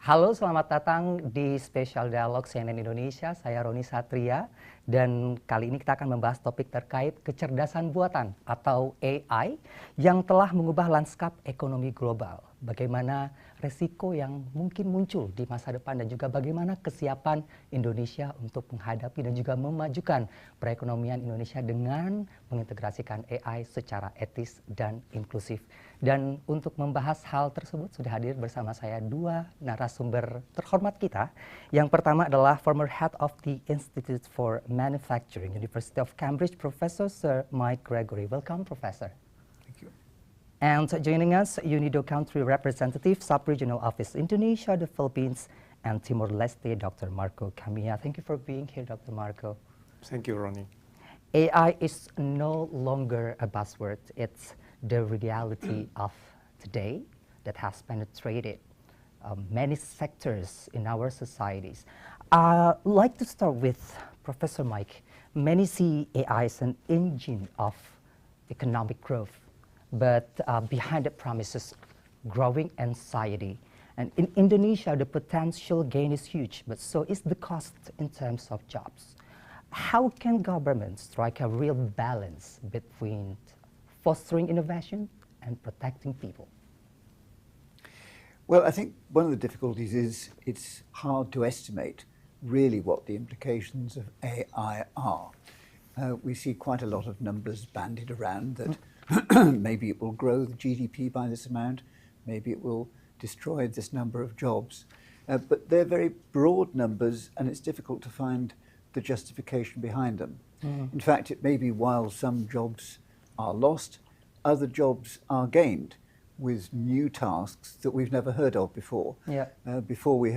Halo, selamat datang di spesial dialog CNN Indonesia. Saya Roni Satria dan kali ini kita akan membahas topik terkait kecerdasan buatan atau AI yang telah mengubah lanskap ekonomi global. Bagaimana resiko yang mungkin muncul di masa depan dan juga bagaimana kesiapan Indonesia untuk menghadapi dan juga memajukan perekonomian Indonesia dengan mengintegrasikan AI secara etis dan inklusif. Dan untuk membahas hal tersebut sudah hadir bersama saya dua narasumber terhormat kita. Yang pertama adalah former head of the Institute for Manufacturing, University of Cambridge, Professor Sir Mike Gregory. Welcome, Professor. Thank you. And joining us, UNIDO Country Representative, Sub-Regional Office Indonesia, the Philippines, and Timor-Leste, Dr. Marco Kamiya. Thank you for being here, Dr. Marco. Thank you, Ronnie. AI is no longer a buzzword. It's the reality of today that has penetrated many sectors in our societies. I'd like to start with Professor Mike. Many see AI as an engine of economic growth, but behind it promises growing anxiety. And in Indonesia, the potential gain is huge, but so is the cost in terms of jobs. How can government strike a real balance between fostering innovation and protecting people? Well, I think one of the difficulties is it's hard to estimate really what the implications of AI are. We see quite a lot of numbers bandied around that maybe it will grow the GDP by this amount, maybe it will destroy this number of jobs. But they're very broad numbers and it's difficult to find the justification behind them. In fact, it may be while some jobs are lost, other jobs are gained with new tasks that we've never heard of before. Yeah. Before we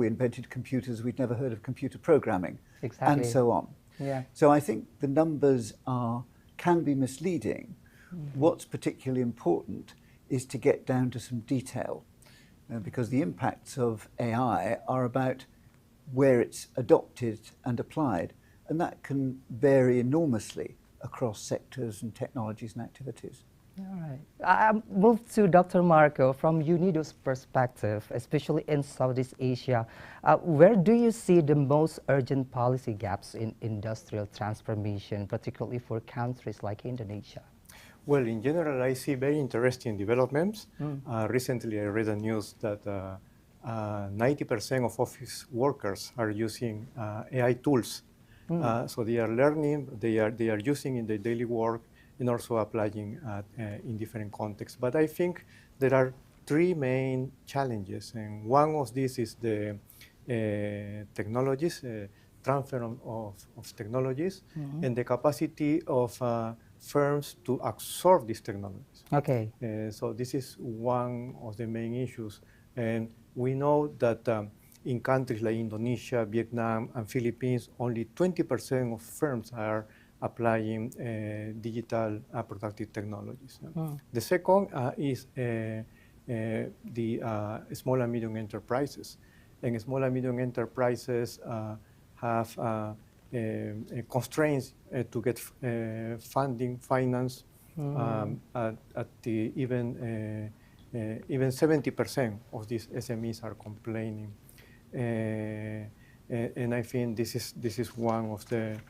invented computers, we'd never heard of computer programming, Exactly. and so on. Yeah. So I think the numbers can be misleading. What's particularly important is to get down to some detail, because the impacts of AI are about where it's adopted and applied, and that can vary enormously across sectors and technologies and activities. All right. I move to Dr. Marco. From UNIDO's perspective, especially in Southeast Asia, where do you see the most urgent policy gaps in industrial transformation, particularly for countries like Indonesia? Well, in general, I see very interesting developments. Recently, I read the news that 90% of office workers are using AI tools. So they are learning, they are using in their daily work and also applying in different contexts. But I think there are three main challenges, and one of these is the technologies, transfer of technologies, and the capacity of firms to absorb these technologies. Okay. So this is one of the main issues. And we know that in countries like Indonesia, Vietnam, and Philippines, only 20% of firms are applying digital productive technologies. The second is the small and medium enterprises. And small and medium enterprises have constraints to get funding, finance, at the even 70% of these SMEs are complaining. And I think this is one of the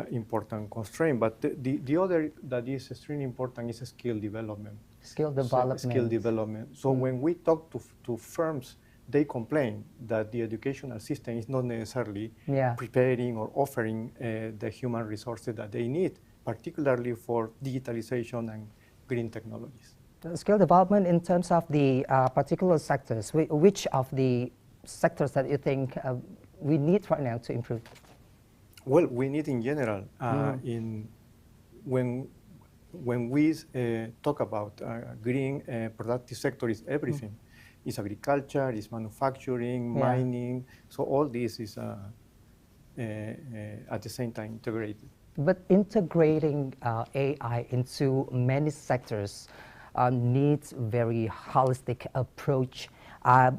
important constraints. But the other that is extremely important is skill development. Skill development. Skill development. So when we talk to firms, they complain that the educational system is not necessarily preparing or offering the human resources that they need, particularly for digitalization and green technologies. Skill development in terms of the particular sectors, which of the sectors that you think we need right now to improve? Well, we need in general, when we talk about green productive sector, is everything. It's agriculture, it's manufacturing, mining, so all this is at the same time integrated. But integrating AI into many sectors needs very holistic approach.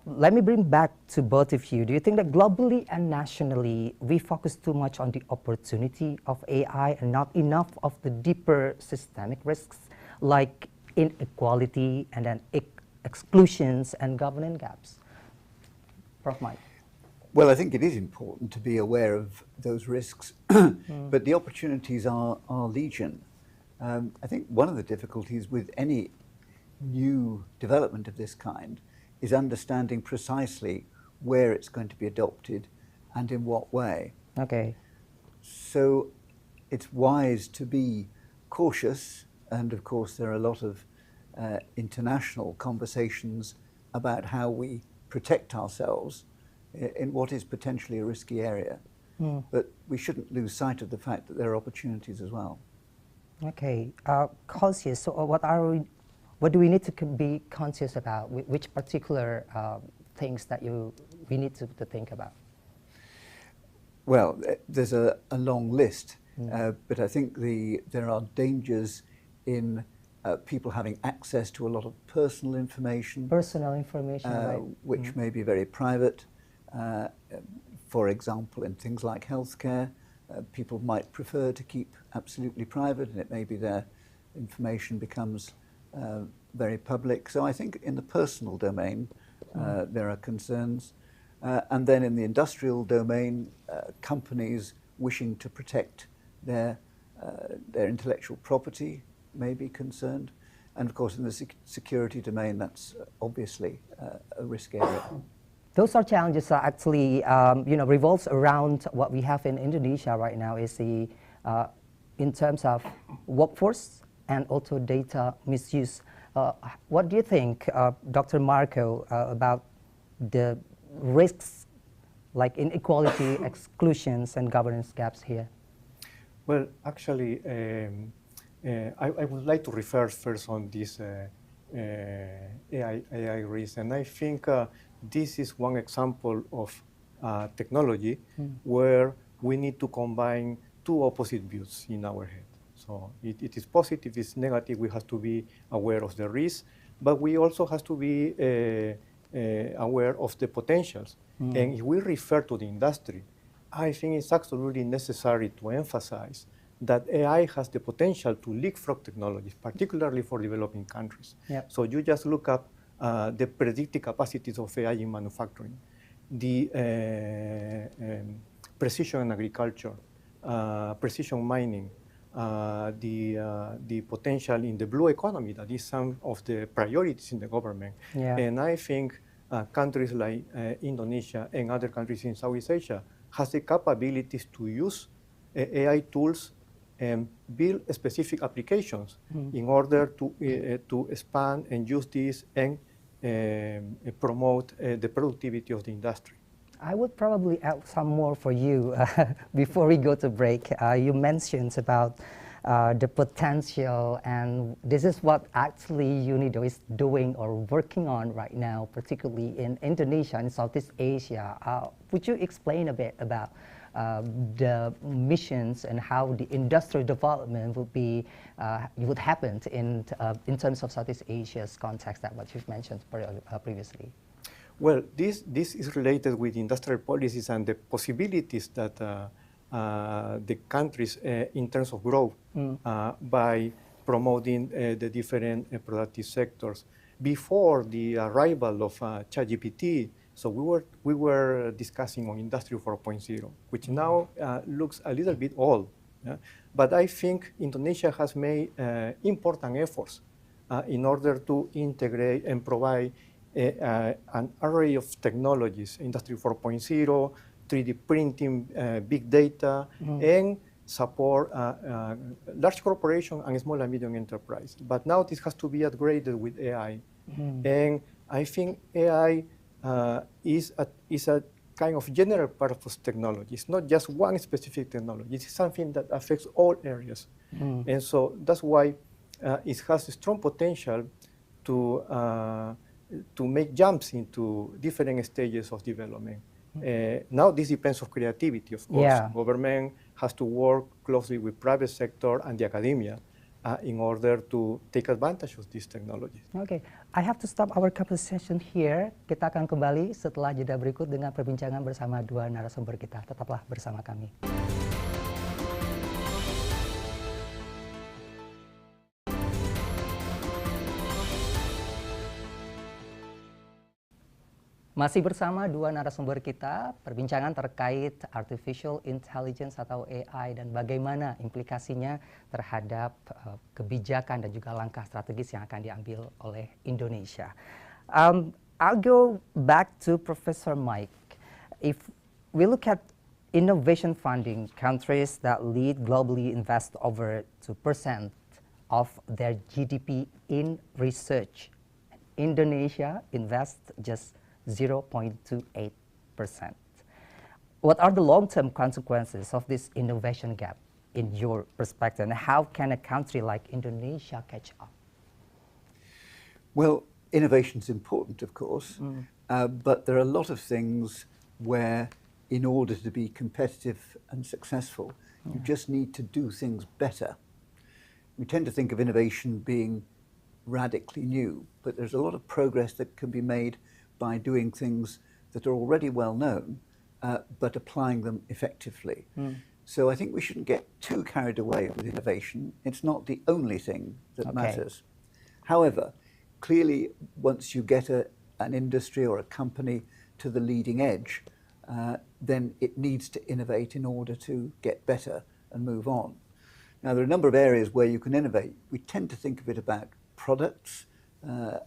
Let me bring back to both of you. Do you think that globally and nationally we focus too much on the opportunity of AI and not enough of the deeper systemic risks like inequality and then exclusions and governance gaps? Prof. Mike? Well, I think it is important to be aware of those risks, but the opportunities are legion. I think one of the difficulties with any new development of this kind is understanding precisely where it's going to be adopted and in what way. Okay. So it's wise to be cautious, and of course there are a lot of international conversations about how we protect ourselves in what is potentially a risky area. But we shouldn't lose sight of the fact that there are opportunities as well. Okay, conscious. So what do we need to be conscious about? Which particular things that we need to think about? Well, there's a long list, but I think there are dangers in people having access to a lot of personal information. Personal information, right. Which may be very private. For example, in things like healthcare, people might prefer to keep absolutely private, and it may be their information becomes very public. So I think in the personal domain, there are concerns. And then in the industrial domain, companies wishing to protect their intellectual property may be concerned. And of course, in the security domain, that's obviously a risk area. Those are challenges that actually, revolves around what we have in Indonesia right now is in terms of workforce and also data misuse. What do you think, Dr. Marco, about the risks like inequality, exclusions, and governance gaps here? Well, actually, I would like to refer first on this AI risk, and I think this is one example of technology where we need to combine two opposite views in our head. So it is positive, it's negative, we have to be aware of the risks, but we also have to be aware of the potentials. And if we refer to the industry, I think it's absolutely necessary to emphasize that AI has the potential to leapfrog technologies, particularly for developing countries. Yep. So you just look up the predictive capacities of AI in manufacturing, the precision in agriculture, precision mining, the potential in the blue economy, that is some of the priorities in the government. Yeah. And I think countries like Indonesia and other countries in Southeast Asia has the capabilities to use AI tools and build specific applications in order to expand and use this and promote the productivity of the industry. I would probably add some more for you before we go to break. You mentioned about the potential, and this is what actually UNIDO is doing or working on right now, particularly in Indonesia and Southeast Asia. Would you explain a bit about the missions and how the industrial development would happen in terms of Southeast Asia's context, that what you've mentioned previously? Well, this is related with industrial policies and the possibilities that the countries, in terms of growth, by promoting the different productive sectors. Before the arrival of ChatGPT, so we were discussing on Industry 4.0, which now looks a little bit old. Yeah? But I think Indonesia has made important efforts in order to integrate and provide an array of technologies, Industry 4.0, 3D printing, big data, and support large corporations and small and medium enterprise. But now this has to be upgraded with AI. And I think AI is a kind of general purpose technology. It's not just one specific technology. It's something that affects all areas. And so that's why it has a strong potential to make jumps into different stages of development. Now this depends on creativity, of course. Yeah. Government has to work closely with private sector and the academia in order to take advantage of these technologies. Okay, I have to stop our conversation here. Kita akan kembali setelah jeda berikut dengan perbincangan bersama dua narasumber kita. Tetaplah bersama kami. Masih bersama dua narasumber kita, perbincangan terkait artificial intelligence atau AI dan bagaimana implikasinya terhadap kebijakan dan juga langkah strategis yang akan diambil oleh Indonesia. I'll go back to Professor Mike. If we look at innovation funding, countries that lead globally invest over 2% of their GDP in research. Indonesia invests just 0.28%. What are the long-term consequences of this innovation gap in your perspective, and how can a country like Indonesia catch up? Well, innovation is important, of course, but there are a lot of things where, in order to be competitive and successful, you just need to do things better. We tend to think of innovation being radically new, but there's a lot of progress that can be made by doing things that are already well known, but applying them effectively. So I think we shouldn't get too carried away with innovation. It's not the only thing that matters. However, clearly, once you get an industry or a company to the leading edge, then it needs to innovate in order to get better and move on. Now, there are a number of areas where you can innovate. We tend to think of it about products,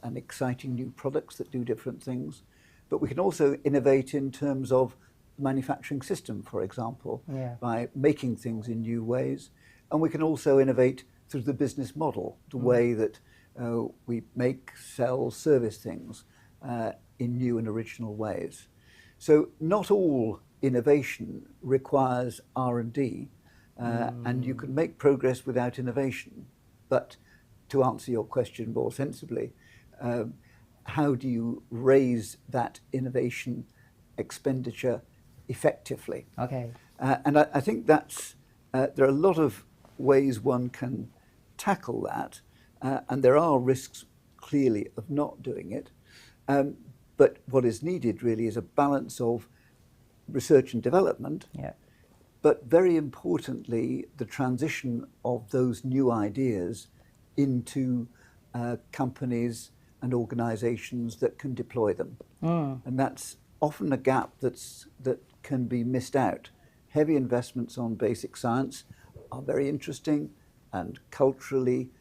and exciting new products that do different things. But we can also innovate in terms of the manufacturing system, for example, by making things in new ways. And we can also innovate through the business model, the way that we make, sell, service things in new and original ways. So not all innovation requires R&D, and you can make progress without innovation. But to answer your question more sensibly, how do you raise that innovation expenditure effectively? And I think that's, there are a lot of ways one can tackle that, and there are risks clearly of not doing it. But what is needed really is a balance of research and development, but very importantly, the transition of those new ideas into companies and organizations that can deploy them. And that's often a gap that can be missed out. Heavy investments on basic science are very interesting and culturally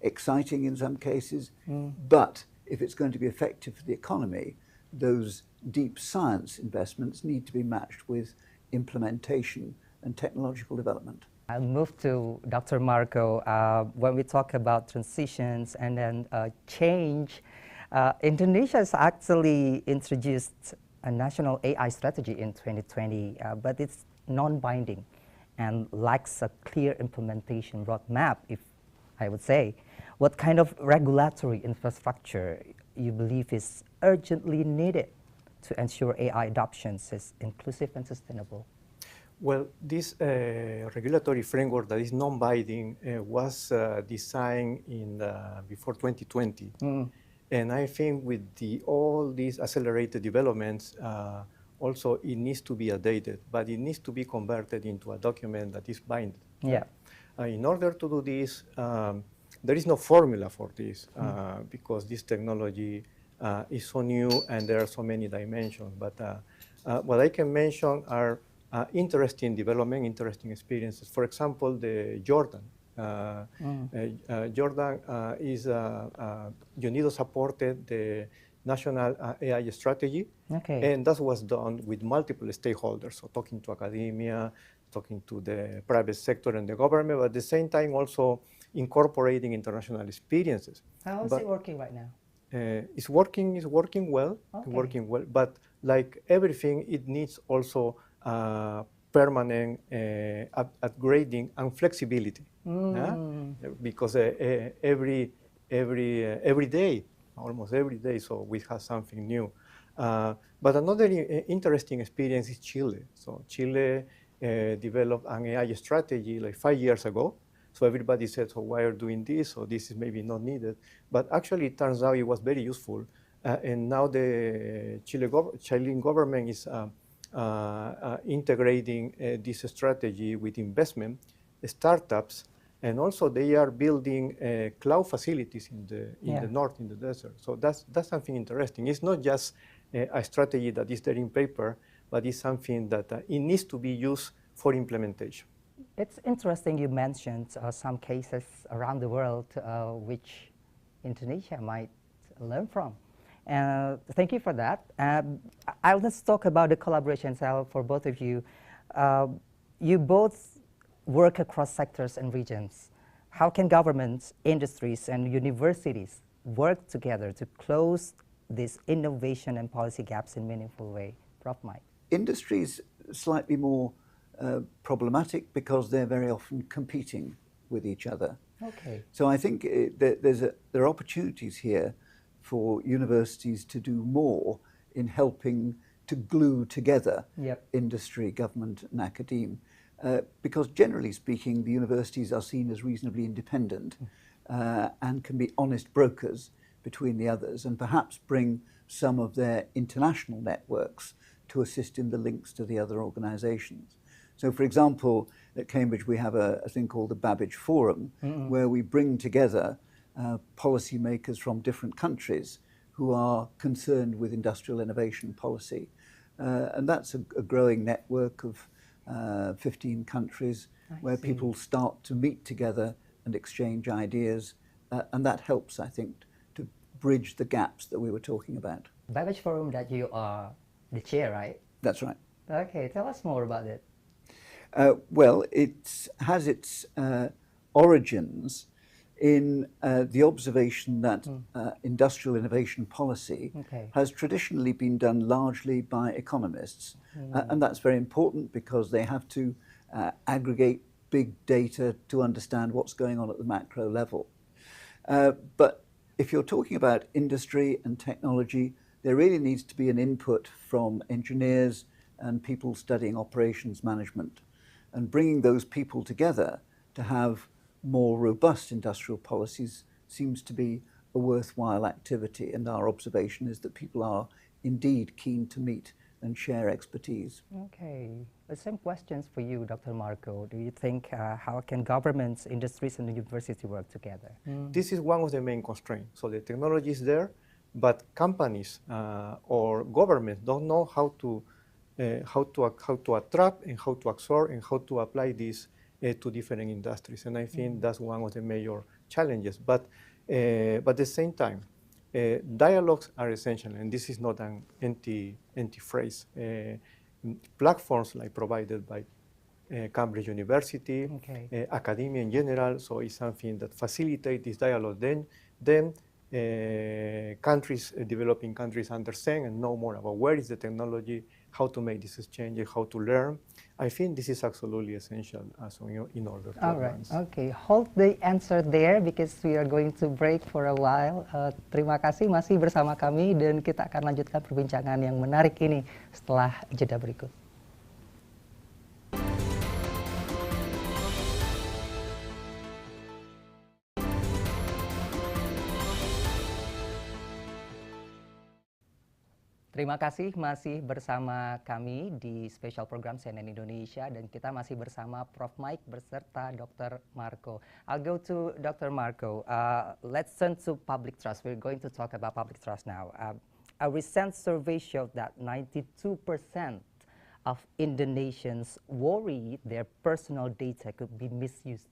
exciting in some cases, but if it's going to be effective for the economy, those deep science investments need to be matched with implementation and technological development. I'll move to Dr. Marco. When we talk about transitions and then change, Indonesia has actually introduced a national AI strategy in 2020, but it's non-binding and lacks a clear implementation roadmap, if I would say. What kind of regulatory infrastructure you believe is urgently needed to ensure AI adoption is inclusive and sustainable? Well, this regulatory framework that is non-binding was designed before 2020. And I think with all these accelerated developments, also it needs to be updated, but it needs to be converted into a document that is binding. In order to do this, there is no formula for this because this technology is so new and there are so many dimensions. But what I can mention are interesting development, interesting experiences. For example, Jordan. Jordan is UNIDO supported the national AI strategy, and that was done with multiple stakeholders, so talking to academia, talking to the private sector and the government, but at the same time also incorporating international experiences. How is it working right now? It's working well, but like everything, it needs also permanent upgrading and flexibility. Because every day, almost every day, so we have something new. But another interesting experience is Chile. So Chile developed an AI strategy like 5 years ago. So everybody said, so why are you doing this? So this is maybe not needed. But actually, it turns out it was very useful. And now the Chilean government is integrating this strategy with investment, startups, And also they are building cloud facilities in the north, in the desert. So that's something interesting. It's not just a strategy that is there in paper, but it's something that it needs to be used for implementation. It's interesting you mentioned some cases around the world which Indonesia might learn from. Thank you for that. Let's talk about the collaboration for both of you. You both work across sectors and regions. How can governments, industries, and universities work together to close these innovation and policy gaps in a meaningful way? Prof. Mike. Industry's slightly more problematic because they're very often competing with each other. Okay. So I think there are opportunities here for universities to do more in helping to glue together industry, government, and academe. Because generally speaking, the universities are seen as reasonably independent and can be honest brokers between the others, and perhaps bring some of their international networks to assist in the links to the other organizations. So, for example, at Cambridge we have a thing called the Babbage Forum, where we bring together policymakers from different countries who are concerned with industrial innovation policy. And that's a growing network of 15 countries where people start to meet together and exchange ideas. And that helps, I think, to bridge the gaps that we were talking about. Babbage Forum that you are the chair, right? That's right. Okay, tell us more about it. Well, it has its origins in the observation that industrial innovation policy has traditionally been done largely by economists. And that's very important because they have to aggregate big data to understand what's going on at the macro level. But if you're talking about industry and technology, there really needs to be an input from engineers and people studying operations management. And bringing those people together to have more robust industrial policies seems to be a worthwhile activity. And our observation is that people are indeed keen to meet and share expertise. Okay. The same questions for you, Dr. Marco. Do you think how can governments, industries, and the university work together? This is one of the main constraints. So the technology is there, but companies or governments don't know how to attract and how to absorb and how to apply this to different industries. And I think that's one of the major challenges. But at the same time, dialogues are essential, and this is not an empty phrase. Platforms like provided by Cambridge University, academia in general, so it's something that facilitates this dialogue. Then countries, developing countries understand and know more about where is the technology, how to make this exchange, how to learn. I think this is absolutely essential in order to advance. All right, okay. Hold the answer there because we are going to break for a while. Terima kasih masih bersama kami dan kita akan lanjutkan perbincangan yang menarik ini setelah jeda berikut. Terima kasih masih bersama kami di special program CNN Indonesia dan kita masih bersama Prof. Mike beserta Dr. Marco. I'll go to Dr. Marco. Let's turn to public trust. We're going to talk about public trust now. A recent survey showed that 92% of Indonesians worry their personal data could be misused,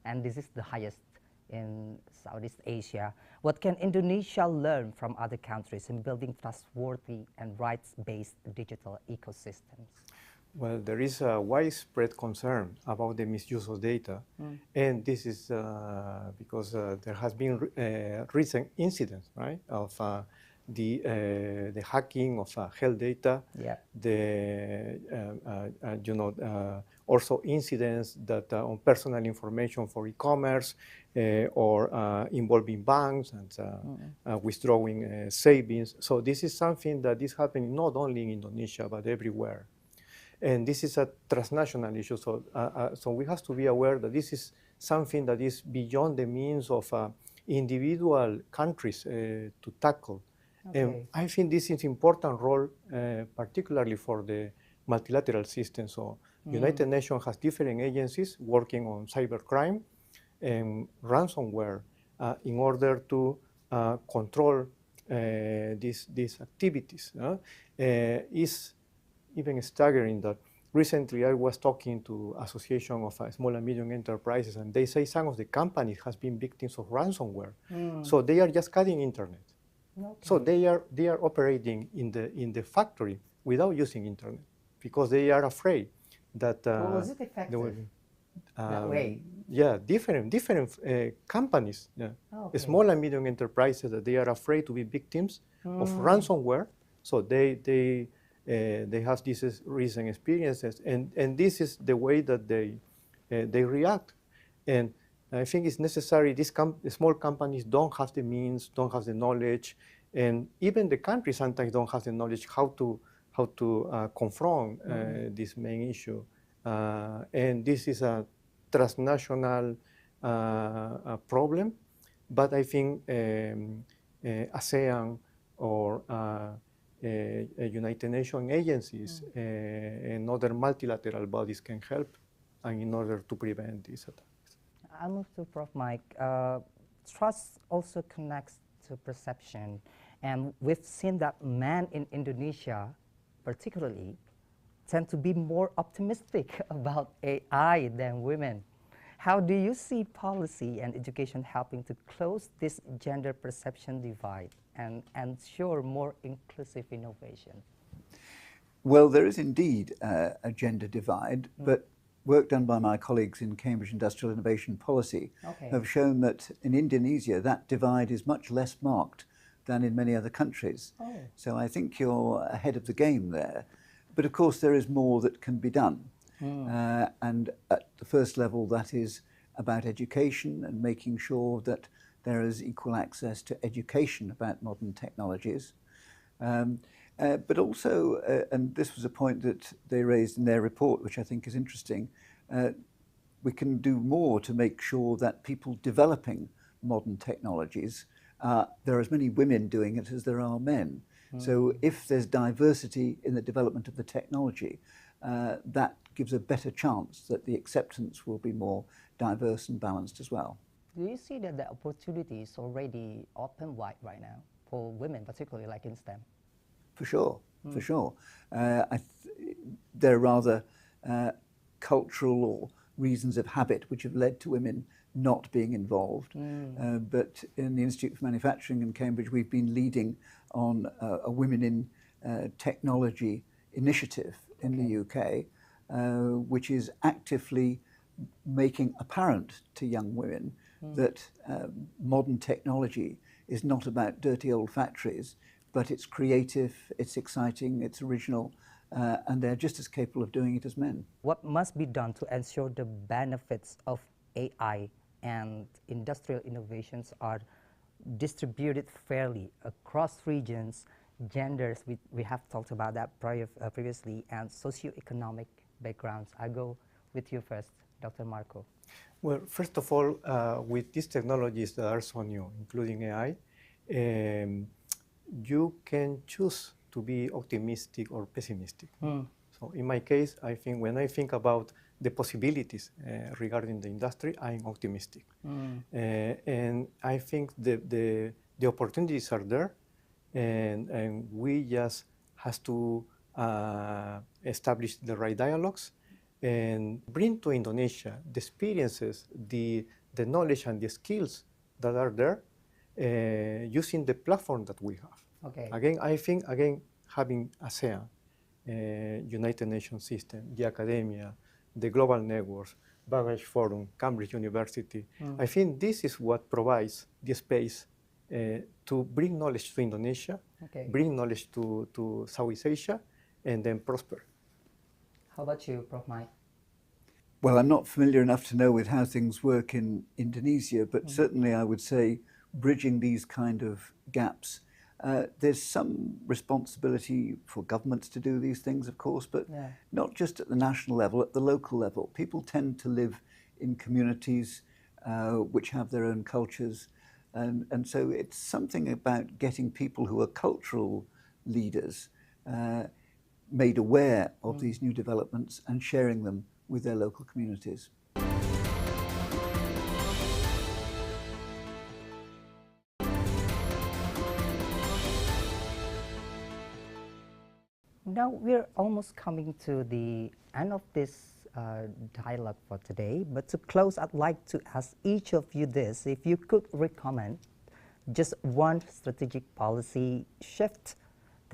and this is the highest in Southeast Asia. What can Indonesia learn from other countries in building trustworthy and rights-based digital ecosystems? Well, there is a widespread concern about the misuse of data, and this is because there has been recent incidents, right, of the hacking of health data, also incidents that on personal information for e-commerce or involving banks and withdrawing savings. So this is something that is happening not only in Indonesia but everywhere, and this is a transnational issue. So so we have to be aware that this is something that is beyond the means of individual countries to tackle. And I think this is an important role, particularly for the multilateral system. So United Nations has different agencies working on cybercrime, and ransomware in order to control these activities. Is even staggering that recently I was talking to Association of Small and Medium Enterprises, and they say some of the companies has been victims of ransomware. So they are just cutting internet. Okay. So they are operating in the factory without using internet because they are afraid that Was it effective that way? Yeah, different companies, Okay. small and medium enterprises, that they are afraid to be victims of ransomware. So they have these recent experiences, and this is the way that they react. And I think it's necessary. These small companies don't have the means, don't have the knowledge, and even the countries sometimes don't have the knowledge how to confront this main issue. And this is a transnational problem, but I think ASEAN or United Nations agencies and other multilateral bodies can help in order to prevent these attacks. I'll move to Prof. Mike. Trust also connects to perception, and we've seen that men in Indonesia, particularly, tend to be more optimistic about AI than women. How do you see policy and education helping to close this gender perception divide and ensure more inclusive innovation? Well, there is indeed a gender divide, but work done by my colleagues in Cambridge Industrial Innovation Policy have shown that in Indonesia that divide is much less marked than in many other countries. So I think you're ahead of the game there. But of course there is more that can be done. And at the first level that is about education and making sure that there is equal access to education about modern technologies. But also, and this was a point that they raised in their report, which I think is interesting, we can do more to make sure that people developing modern technologies, there are as many women doing it as there are men. So if there's diversity in the development of the technology, that gives a better chance that the acceptance will be more diverse and balanced as well. Do you see that the opportunity is already open wide right now for women, particularly like in STEM? For sure, for sure. There are rather cultural or reasons of habit which have led to women not being involved. But in the Institute for Manufacturing in Cambridge, we've been leading on a Women in Technology initiative in the UK, which is actively making apparent to young women that modern technology is not about dirty old factories, but it's creative, it's exciting, it's original, and they're just as capable of doing it as men. What must be done to ensure the benefits of AI and industrial innovations are distributed fairly across regions, genders, we have talked about that previously, and socioeconomic backgrounds? I go with you first, Dr. Marco. Well, first of all, with these technologies that are so new, including AI, you can choose to be optimistic or pessimistic. So in my case, I think when I think about the possibilities regarding the industry, I'm optimistic. And I think the opportunities are there, and we just have to establish the right dialogues and bring to Indonesia the experiences, the knowledge and the skills that are there, using the platform that we have. Again, I think having ASEAN, United Nations system, the academia, the global networks, Baggage Forum, Cambridge University, I think this is what provides the space to bring knowledge to Indonesia, bring knowledge to Southeast Asia, and then prosper. How about you, Prof. Mike? Well, I'm not familiar enough to know with how things work in Indonesia, but certainly I would say bridging these kind of gaps. There's some responsibility for governments to do these things, of course, but not just at the national level, at the local level. People tend to live in communities which have their own cultures. And so it's something about getting people who are cultural leaders made aware of these new developments and sharing them with their local communities. Now we're almost coming to the end of this dialogue for today, but to close, I'd like to ask each of you this: if you could recommend just one strategic policy shift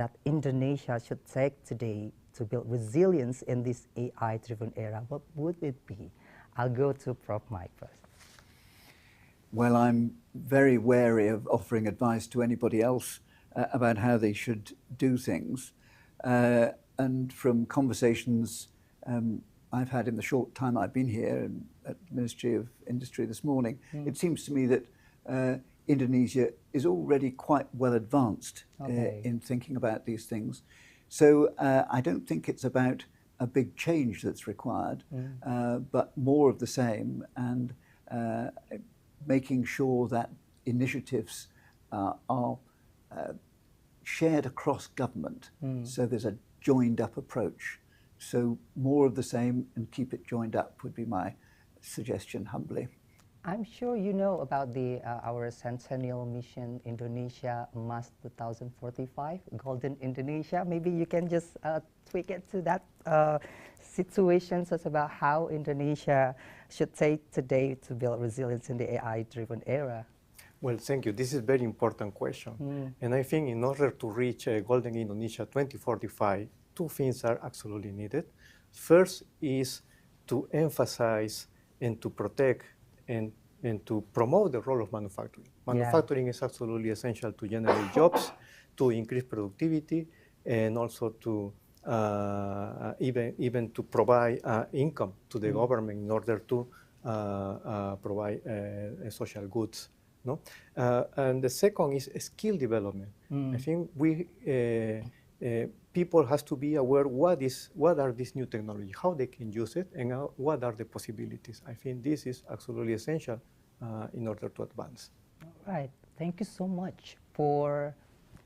that Indonesia should take today to build resilience in this AI-driven era, what would it be? I'll go to Prof. Mike first. Well, I'm very wary of offering advice to anybody else about how they should do things. And from conversations I've had in the short time I've been here at the Ministry of Industry this morning, it seems to me that Indonesia is already quite well advanced in thinking about these things. So I don't think it's about a big change that's required, but more of the same, and making sure that initiatives are shared across government. So there's a joined up approach. So more of the same and keep it joined up would be my suggestion, humbly. I'm sure you know about the our centennial mission, Indonesia Emas 2045, Golden Indonesia. Maybe you can just tweak it to that situation, such about how Indonesia should take today to build resilience in the AI-driven era. Well, thank you. This is a very important question. And I think in order to reach Golden Indonesia 2045, two things are absolutely needed. First is to emphasize and to protect and to promote the role of manufacturing. Manufacturing is absolutely essential to generate jobs, to increase productivity, and also to even to provide income to the government in order to provide social goods. No? And the second is skill development. I think people has to be aware what are these new technologies, how they can use it, and what are the possibilities. I think this is absolutely essential in order to advance. All right. Thank you so much for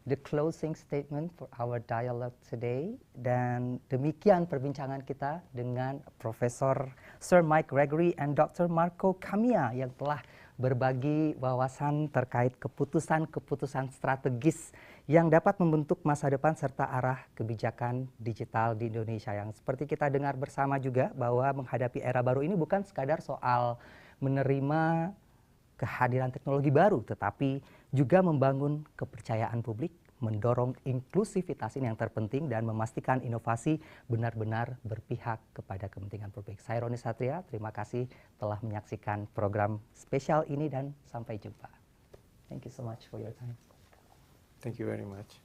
the closing statement for our dialogue today. Dan demikian perbincangan kita dengan Profesor Sir Mike Gregory and Dr. Marco Kamiya yang telah berbagi wawasan terkait keputusan-keputusan strategis yang dapat membentuk masa depan serta arah kebijakan digital di Indonesia, yang seperti kita dengar bersama juga bahwa menghadapi era baru ini bukan sekadar soal menerima kehadiran teknologi baru, tetapi juga membangun kepercayaan publik, mendorong inklusivitas ini yang terpenting, dan memastikan inovasi benar-benar berpihak kepada kepentingan publik. Saya Roni Satria, terima kasih telah menyaksikan program spesial ini dan sampai jumpa. Thank you so much for your time. Thank you very much.